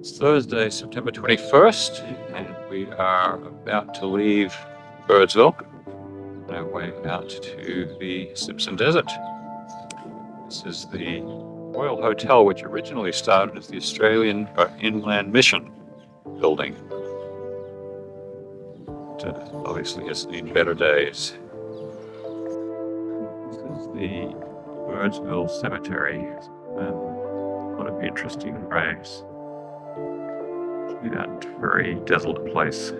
It's Thursday, September 21st, and we are about to leave Birdsville on our way out to the Simpson Desert. This is the Royal Hotel, which originally started as the Australian Inland Mission building. It obviously has seen better days. This is the Birdsville Cemetery. A lot of interesting graves. That very desolate place.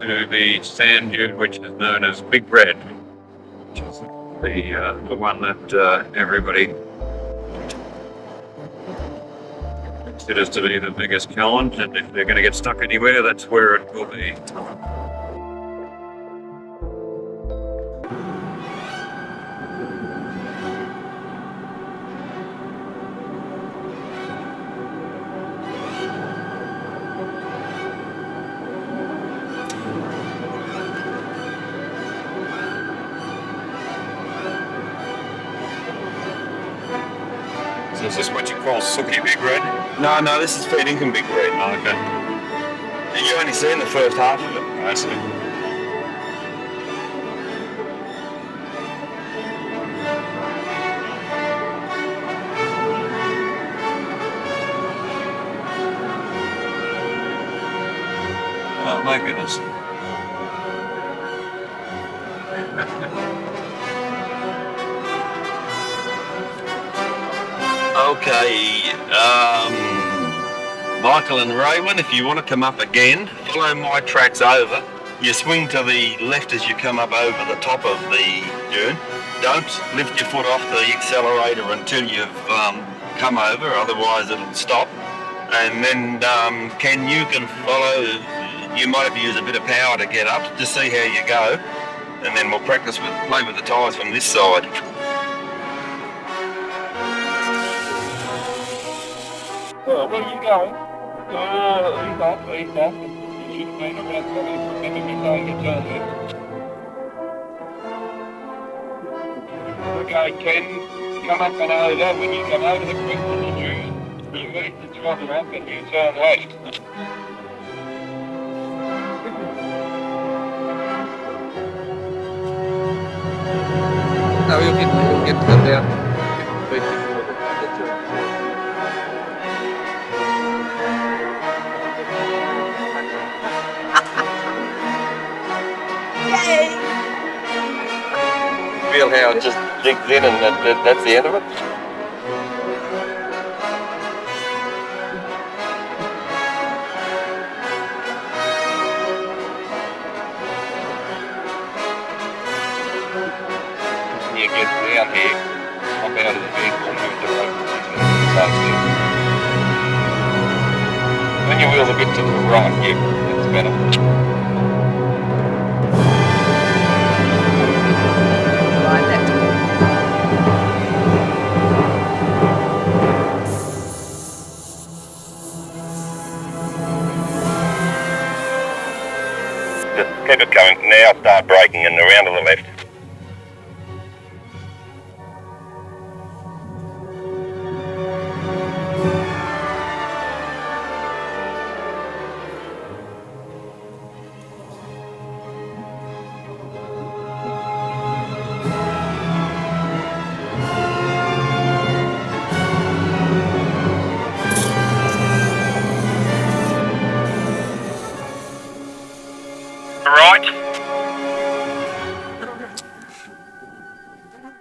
To the sand dune, which is known as Big Red, which is the one that everybody considers to be the biggest challenge, and if they're going to get stuck anywhere, that's where it will be. So is this what you call sooky Big Red? No, this is fair income Big Red. Oh, okay. And you only seen the first half of it. I see. Oh my goodness. Okay, Michael and Raywin, if you want to come up again, follow my tracks over. You swing to the left as you come up over the top of the dune. Don't lift your foot off the accelerator until you've come over, otherwise it'll stop. And then Ken, you can follow. You might have to use a bit of power to get up to see how you go. And then we'll play with the tyres from this side. Where are you going? East off. You should have been around 70% of your time you turn left. Okay, Ken, come up and over. When you come over the Queensland dune, you leave the throttle up and you turn left. No, you'll get to them down. Feel how it just digs in and that's the end of it? You get down here, hop out of the vehicle and move the road when you wheel a bit to the right, yeah, it's better. Just keep it going. Now start braking and around to the left.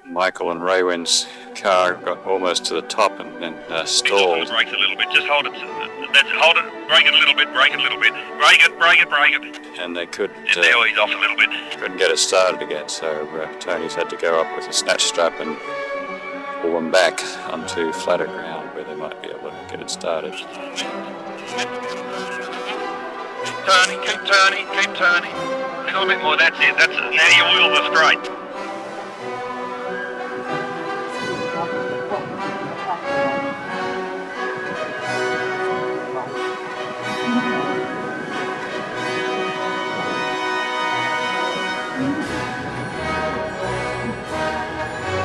Michael and Raywin's car got almost to the top and then stalled. Brake a little bit. Just hold it. Hold it. Brake it a little bit. Brake it a little bit. Brake it. And they could Now he's off a little bit. couldn't get it started again, so Tony's had to go up with a snatch strap and pull them back onto flatter ground where they might be able to get it started. Keep turning. A little bit more. That's it. Now your wheels are straight.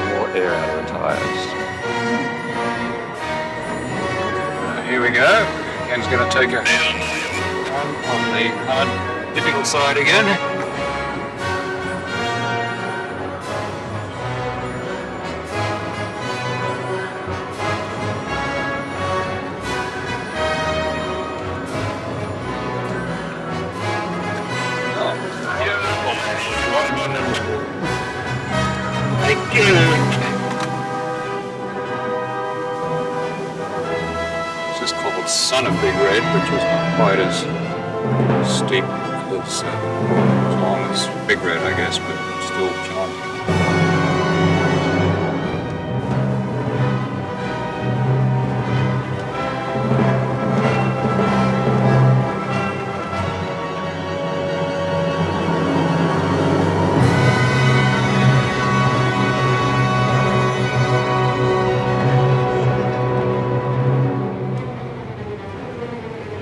More air out of the tires. take a run on the hard, difficult side again. Thank you. This is called Son of Big Red, which was not quite as steep as long as Big Red, I guess, but still challenging.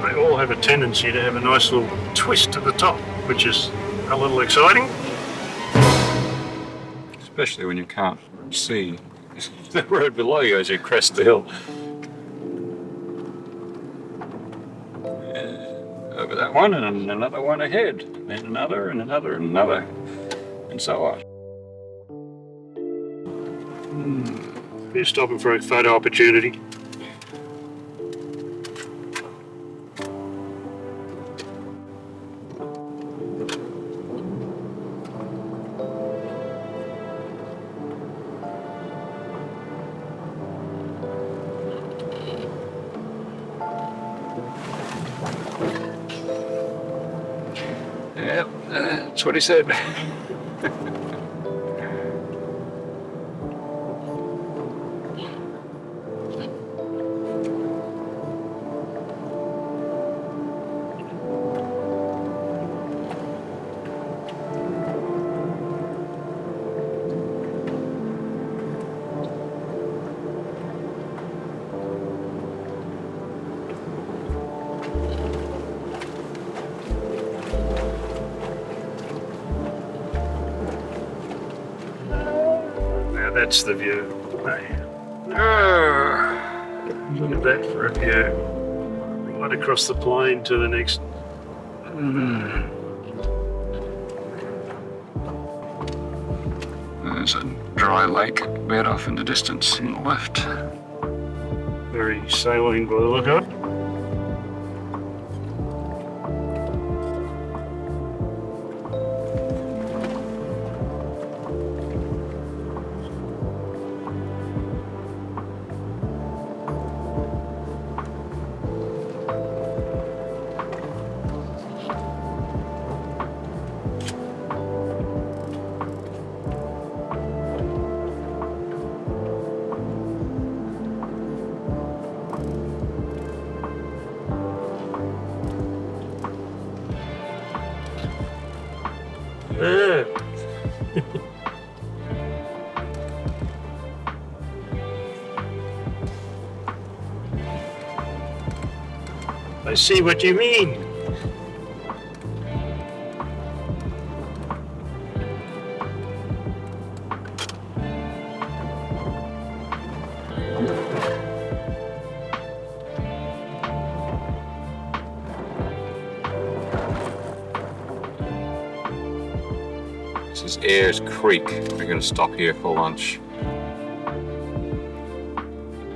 They all have a tendency to have a nice little twist at the top, which is a little exciting. Especially when you can't see the road below you as you crest the hill. Over that one, and another one ahead, then another, and another, and another, and so on. We're stopping for a photo opportunity. Yep, that's what he said. Now that's the view. Hey, look at that for a view. Right across the plain to the next. There's a dry lake bed off in the distance on the left. Very saline by the look of it. Yeah. I see what you mean. This is Ayers Creek. We're going to stop here for lunch.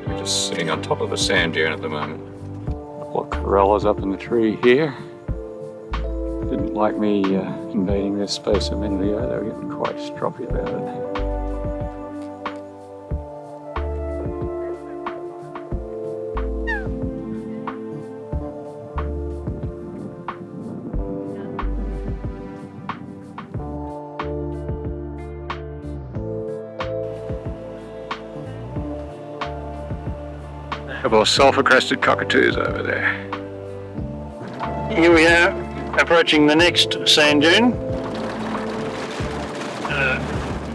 We're just sitting on top of a sand dune at the moment. A couple of corellas up in the tree here. Didn't like me invading their space a minute ago. They were getting quite stroppy about it. A couple of sulfur-crested cockatoos over there. Here we are, approaching the next sand dune.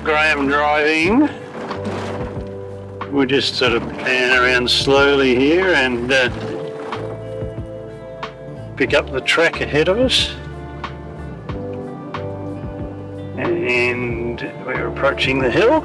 Graeme driving. We'll just sort of pan around slowly here and pick up the track ahead of us. And we're approaching the hill.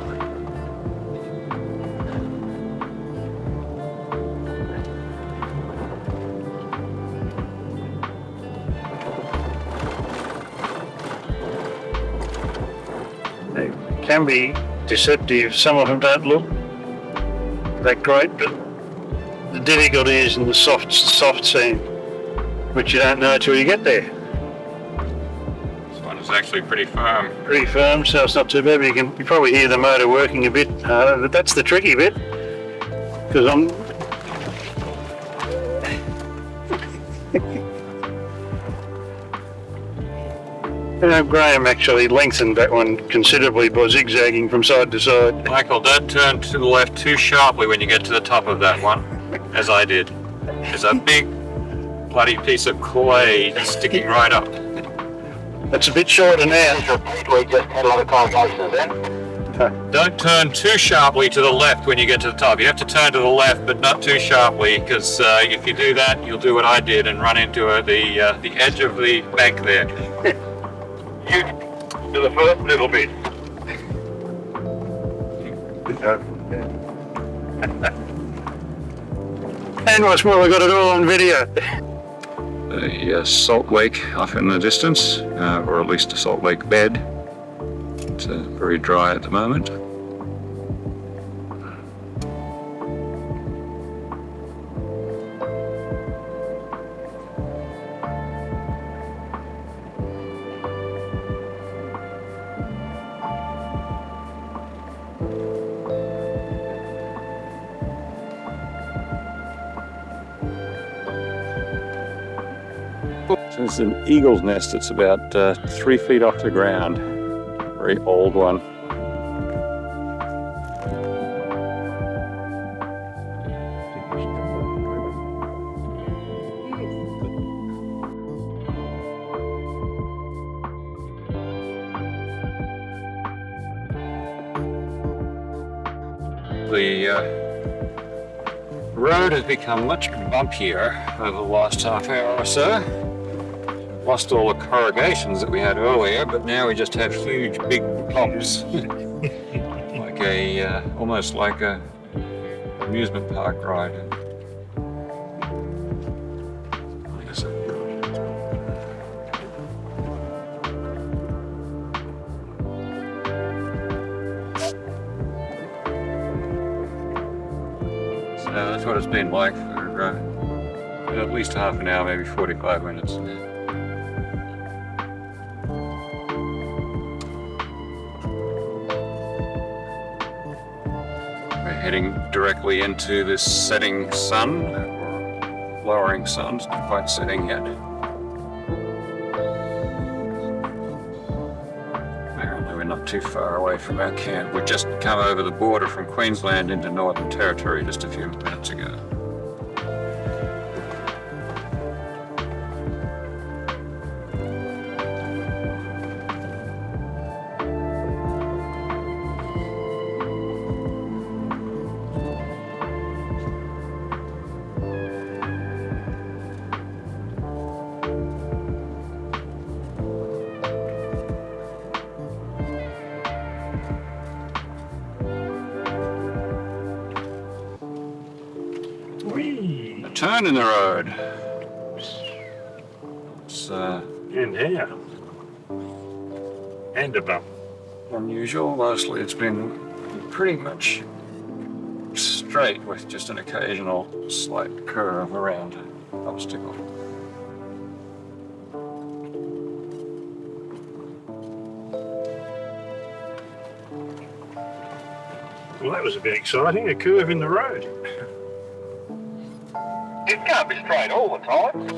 They can be deceptive. Some of them don't look that great, but the difficulty is in the soft sand, which you don't know till you get there. This one is actually pretty firm. Pretty firm, so it's not too bad. But you probably hear the motor working a bit harder, but that's the tricky bit, because I'm. Graeme actually lengthened that one considerably by zigzagging from side to side. Michael, don't turn to the left too sharply when you get to the top of that one, as I did. There's a big bloody piece of clay sticking right up. That's a bit shorter now. We just had a lot of conversations then. Don't turn too sharply to the left when you get to the top. You have to turn to the left, but not too sharply, because if you do that, you'll do what I did and run into the edge of the bank there. You do the first little bit. And what's more, we got it all on video. The salt lake off in the distance, or at least a salt lake bed. It's very dry at the moment. So it's an eagle's nest. It's about 3 feet off the ground. Very old one. The road has become much bumpier over the last half hour or so. Lost all the corrugations that we had earlier, but now we just have huge big bumps. Like almost like a amusement park ride. So that's what it's been like for at least half an hour, maybe 45 minutes. Heading directly into this setting sun, or lowering sun, it's not quite setting yet. Apparently we're not too far away from our camp. We've just come over the border from Queensland into Northern Territory just a few minutes ago. A turn in the road. It's And here. And a bump. unusual. Mostly it's been pretty much straight with just an occasional slight curve around an obstacle. Well, that was a bit exciting, a curve in the road. It can't be straight all the time.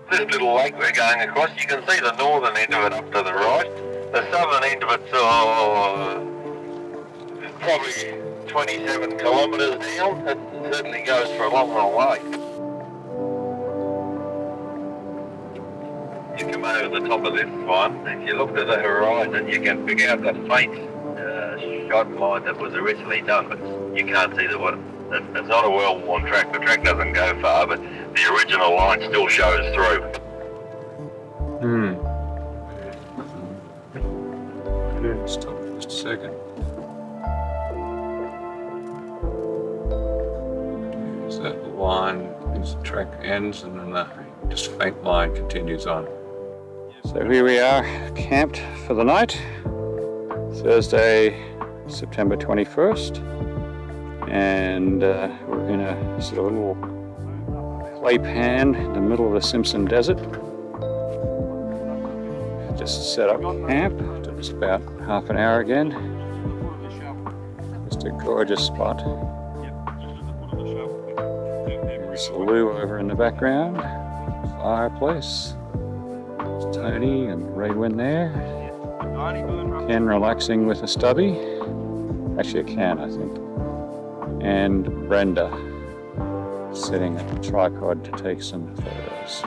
This little lake we're going across, you can see the northern end of it up to the right. The southern end of it's probably 27 kilometres down. It certainly goes for a long, long way. You come over the top of this one, if you look to the horizon, you can pick out the faint shot line that was originally done, but you can't see the one. It's not a well-worn track. The track doesn't go far, but the original line still shows through. Stop for just a second. There's that line, the track ends, and then the just faint line continues on. So here we are, camped for the night, Thursday, September 21st, and we're in a sort of a little clay pan in the middle of the Simpson Desert. Just set up camp, took us about half an hour again. Just a gorgeous spot. There's a loo over in the background, fireplace. There's Tony and Raywin there. Ken relaxing with a stubby. Actually a can, I think. And Brenda setting up a tripod to take some photos.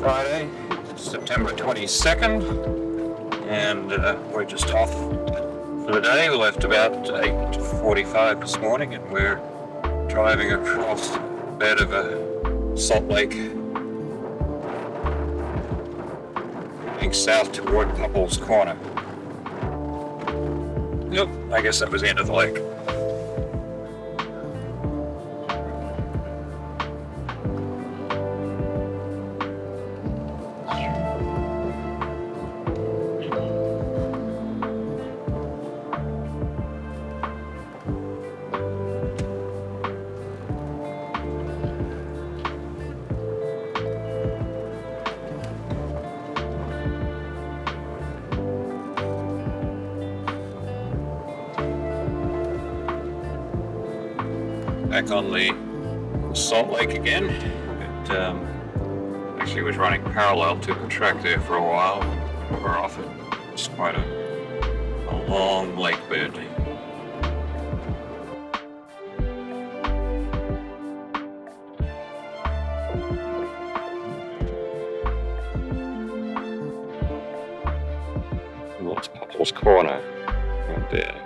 Friday, September 22nd, and we're just off for the day. We left about 8:45 this morning, and we're driving across the bed of a salt lake, heading south toward Couples Corner. Yep, I guess that was the end of the lake. Back on the Salt Lake again. It actually was running parallel to the track there for a while. We're off it. It's quite a long lake bed. And that's Couples Corner right there.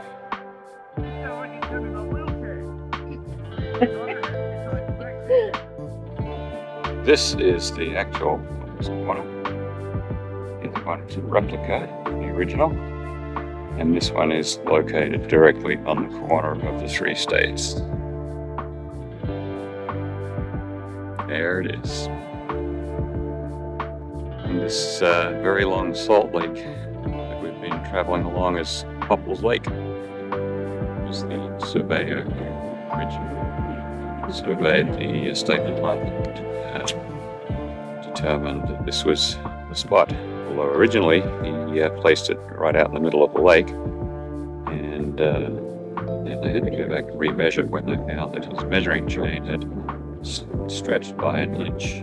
This is the actual one. It's one to replica the original, and this one is located directly on the corner of the three states. There it is. And this very long salt lake that we've been traveling along is Couples Lake. Is the surveyor originally surveyed the estate department, determined that this was the spot. Although originally he placed it right out in the middle of the lake, and then they had to go back and remeasure when they found that his measuring chain had stretched by an inch.